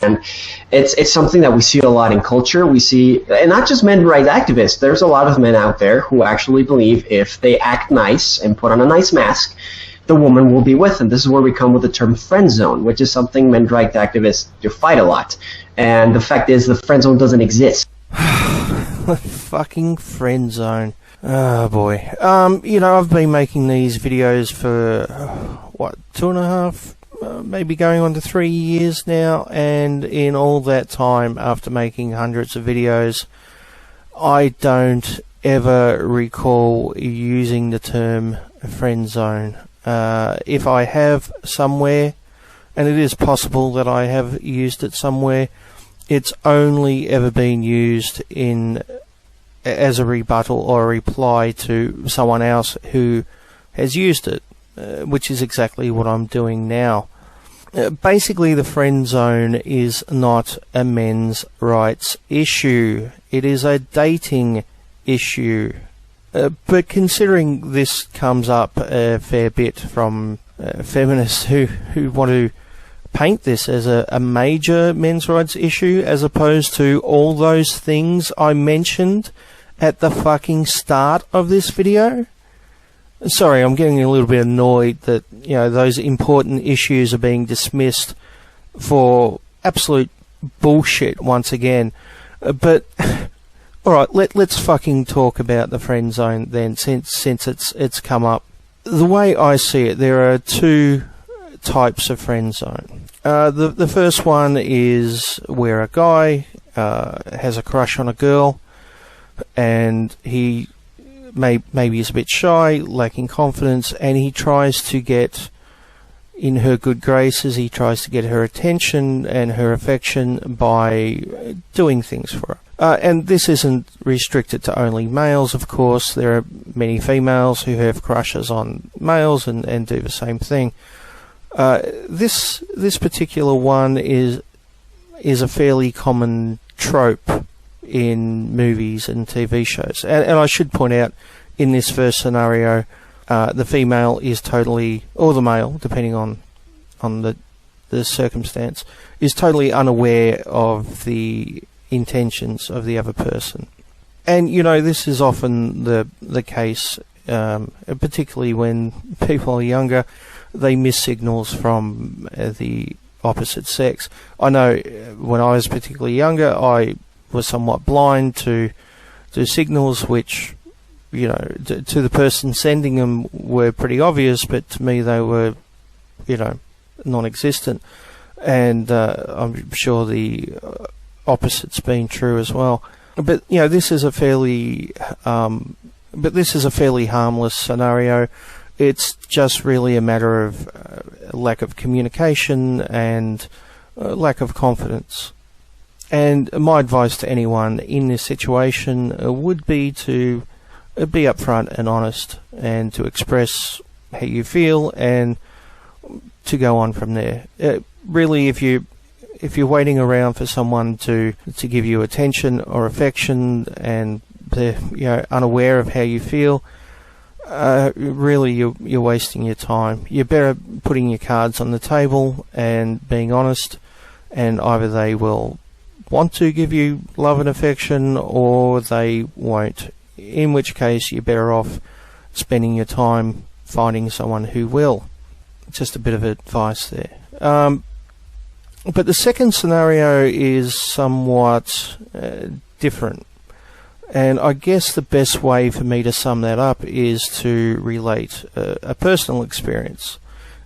And it's something that we see a lot in culture. We see, and not just men rights activists, there's a lot of men out there who actually believe if they act nice and put on a nice mask, the woman will be with them. This is where we come with the term friend zone, which is something men rights activists fight a lot. And the fact is, the friend zone doesn't exist. Fucking friend zone. Oh boy. I've been making these videos for, 2.5, maybe going on to 3 years now, and in all that time, after making hundreds of videos, I don't ever recall using the term friend zone. If I have somewhere, and it is possible that I have used it somewhere, it's only ever been used as a rebuttal or a reply to someone else who has used it, which is exactly what I'm doing now. Basically, the friend zone is not a men's rights issue. It is a dating issue. But considering this comes up a fair bit from feminists who want to paint this as a major men's rights issue, as opposed to all those things I mentioned at the fucking start of this video. Sorry, I'm getting a little bit annoyed that, those important issues are being dismissed for absolute bullshit once again. But alright, let's fucking talk about the friend zone then, since it's come up. The way I see it, there are two types of friend zone. The first one is where a guy has a crush on a girl, and he maybe is a bit shy, lacking confidence, and he tries to get in her good graces. He tries to get her attention and her affection by doing things for her. And this isn't restricted to only males, of course. There are many females who have crushes on males and do the same thing. This particular one is a fairly common trope in movies and TV shows. And I should point out, in this first scenario, the female is totally, or the male, depending on the circumstance, is totally unaware of the intentions of the other person. And, this is often the case, particularly when people are younger. They miss signals from the opposite sex. I know when I was particularly younger, I was somewhat blind to signals which, to the person sending them were pretty obvious, but to me they were, non-existent. And I'm sure the opposite's been true as well. But this is a fairly harmless scenario. It's just really a matter of lack of communication and lack of confidence. And my advice to anyone in this situation would be to be upfront and honest, and to express how you feel, and to go on from there. Really, if you're waiting around for someone to give you attention or affection, and they're unaware of how you feel, really you're wasting your time. You're better putting your cards on the table and being honest, and either they will want to give you love and affection, or they won't, in which case you're better off spending your time finding someone who will. Just a bit of advice there. But the second scenario is somewhat different. And I guess the best way for me to sum that up is to relate a personal experience,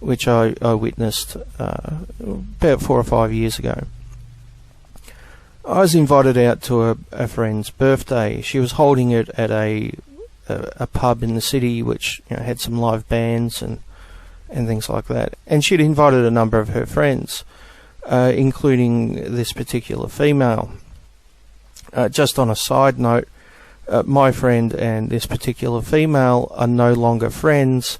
which I witnessed about 4 or 5 years ago. I was invited out to a friend's birthday. She was holding it at a pub in the city, which had some live bands and things like that. And she'd invited a number of her friends, including this particular female. Just on a side note, my friend and this particular female are no longer friends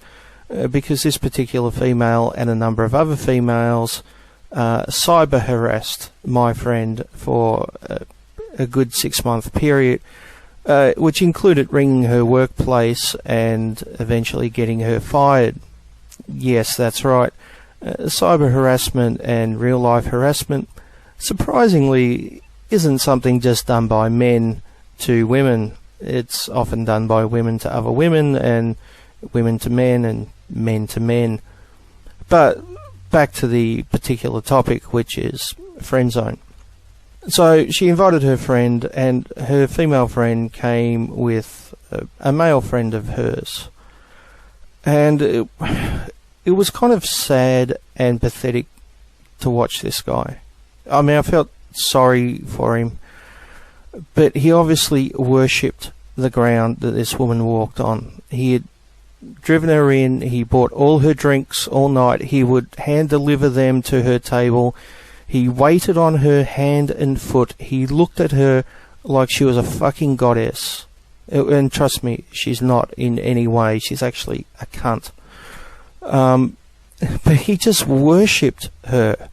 because this particular female and a number of other females cyber harassed my friend for a good 6-month period, which included ringing her workplace and eventually getting her fired. Yes, that's right. Cyber harassment and real life harassment surprisingly isn't something just done by men to women. It's often done by women to other women, and women to men, and men to men. But back to the particular topic, which is friend zone. So she invited her friend, and her female friend came with a male friend of hers. And it was kind of sad and pathetic to watch this guy. I mean, I felt sorry for him, but he obviously worshipped the ground that this woman walked on. He had driven her in, he bought all her drinks all night, he would hand deliver them to her table, he waited on her hand and foot, he looked at her like she was a fucking goddess. And trust me, she's not in any way, she's actually a cunt. But he just worshipped her,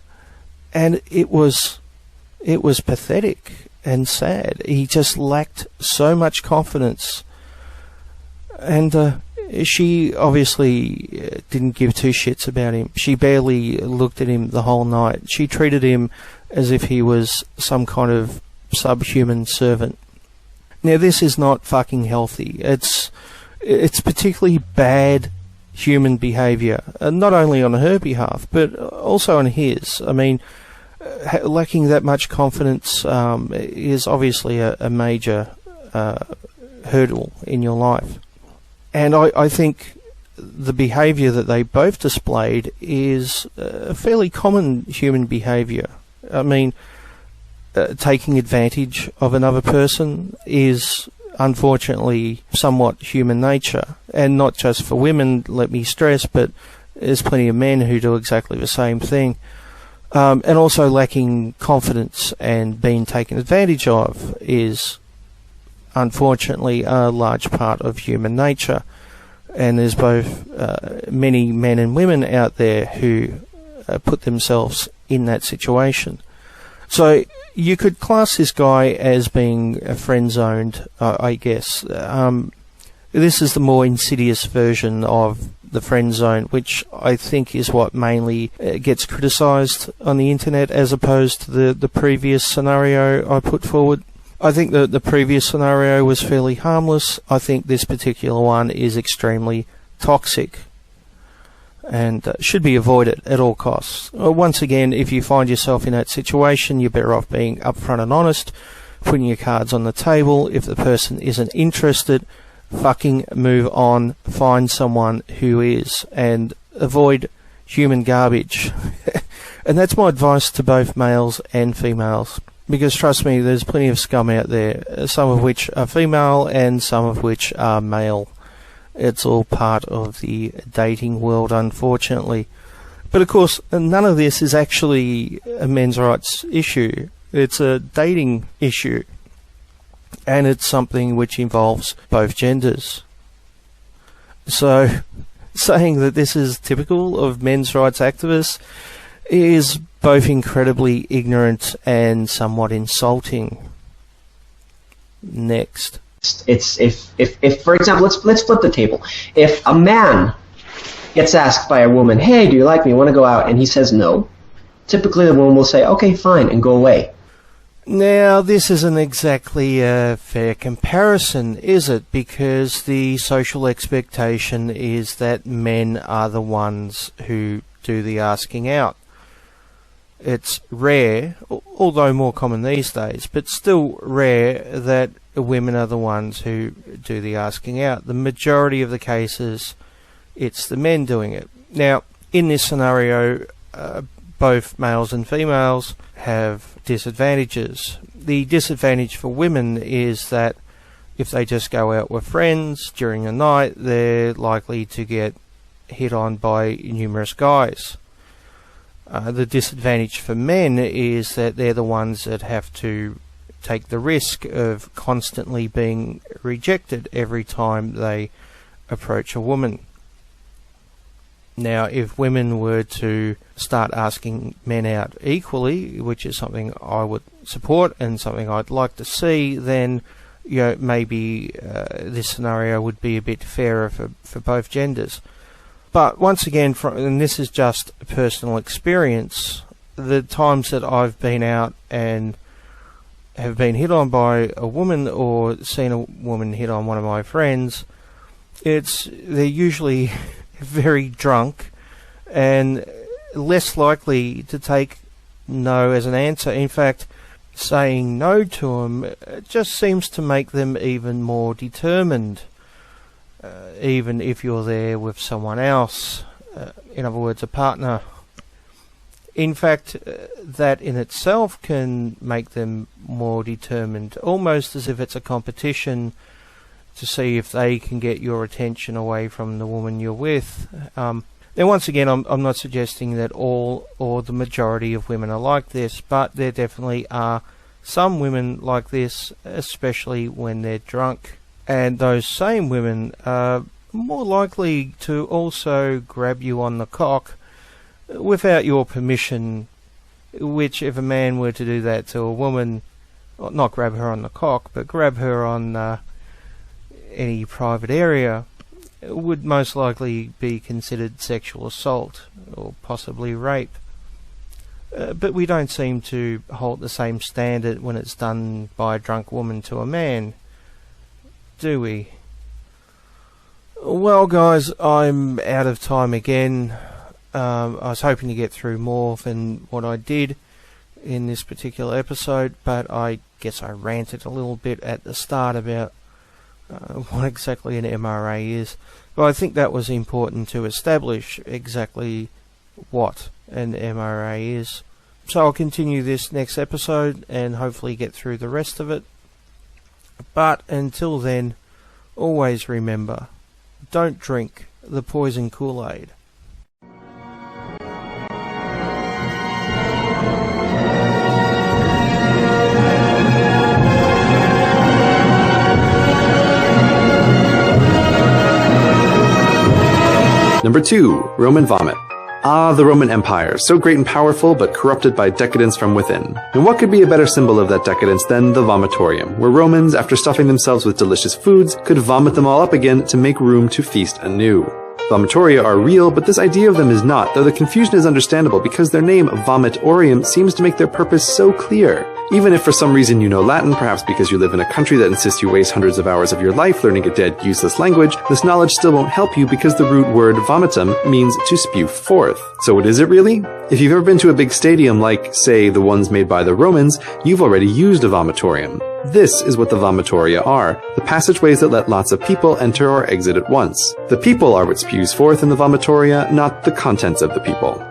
and it was pathetic and sad. He just lacked so much confidence, and she obviously didn't give two shits about him. She barely looked at him the whole night. She treated him as if he was some kind of subhuman servant. Now, this is not fucking healthy. It's particularly bad human behaviour, not only on her behalf, but also on his. I mean, lacking that much confidence is obviously a major hurdle in your life. And I think the behaviour that they both displayed is a fairly common human behaviour. I mean, taking advantage of another person is unfortunately somewhat human nature, and not just for women, let me stress, but there's plenty of men who do exactly the same thing. And also lacking confidence and being taken advantage of is unfortunately a large part of human nature. And there's both many men and women out there who put themselves in that situation. So you could class this guy as being friend-zoned, I guess. This is the more insidious version of the friend zone, which I think is what mainly gets criticised on the internet, as opposed to the previous scenario I put forward. I think that the previous scenario was fairly harmless. I think this particular one is extremely toxic and should be avoided at all costs. Once again, if you find yourself in that situation, you're better off being upfront and honest, putting your cards on the table. If the person isn't interested, fucking move on, find someone who is, and avoid human garbage. And that's my advice to both males and females, because trust me, there's plenty of scum out there, some of which are female and some of which are male. It's all part of the dating world, unfortunately. But of course, none of this is actually a men's rights issue. It's a dating issue. And it's something which involves both genders. So, saying that this is typical of men's rights activists is both incredibly ignorant and somewhat insulting. Next. It's if for example, let's flip the table. If a man gets asked by a woman, "Hey, do you like me? Want to go out?" and he says no, typically the woman will say, "Okay, fine," and go away. Now, this isn't exactly a fair comparison, is it? Because the social expectation is that men are the ones who do the asking out. It's rare, although more common these days, but still rare that women are the ones who do the asking out. The majority of the cases, it's the men doing it. Now, in this scenario, both males and females have disadvantages. The disadvantage for women is that if they just go out with friends during the night, they're likely to get hit on by numerous guys. The disadvantage for men is that they're the ones that have to take the risk of constantly being rejected every time they approach a woman. Now, if women were to start asking men out equally, which is something I would support and something I'd like to see, then maybe this scenario would be a bit fairer for both genders. But once again, and this is just personal experience, the times that I've been out and have been hit on by a woman or seen a woman hit on one of my friends, they're usually very drunk and less likely to take no as an answer. In fact, saying no to them just seems to make them even more determined, even if you're there with someone else, in other words, a partner. In fact, that in itself can make them more determined, almost as if it's a competition to see if they can get your attention away from the woman you're with. Now, once again, I'm not suggesting that all or the majority of women are like this, but there definitely are some women like this, especially when they're drunk. And those same women are more likely to also grab you on the cock without your permission, which if a man were to do that to a woman, not grab her on the cock, but grab her on any private area, would most likely be considered sexual assault or possibly rape. But we don't seem to hold the same standard when it's done by a drunk woman to a man, do we? Well, guys, I'm out of time again. I was hoping to get through more than what I did in this particular episode, but I guess I ranted a little bit at the start about what exactly an MRA is. But I think that was important to establish exactly what an MRA is. So I'll continue this next episode and hopefully get through the rest of it. But until then, always remember, don't drink the poison Kool-Aid. Number 2. Roman vomit. Ah, the Roman Empire, so great and powerful, but corrupted by decadence from within. And what could be a better symbol of that decadence than the vomitorium, where Romans, after stuffing themselves with delicious foods, could vomit them all up again to make room to feast anew. Vomitoria are real, but this idea of them is not, though the confusion is understandable because their name, vomitorium, seems to make their purpose so clear. Even if for some reason you know Latin, perhaps because you live in a country that insists you waste hundreds of hours of your life learning a dead, useless language, this knowledge still won't help you because the root word vomitum means to spew forth. So what is it really? If you've ever been to a big stadium like, say, the ones made by the Romans, you've already used a vomitorium. This is what the vomitoria are, the passageways that let lots of people enter or exit at once. The people are what spews forth in the vomitoria, not the contents of the people.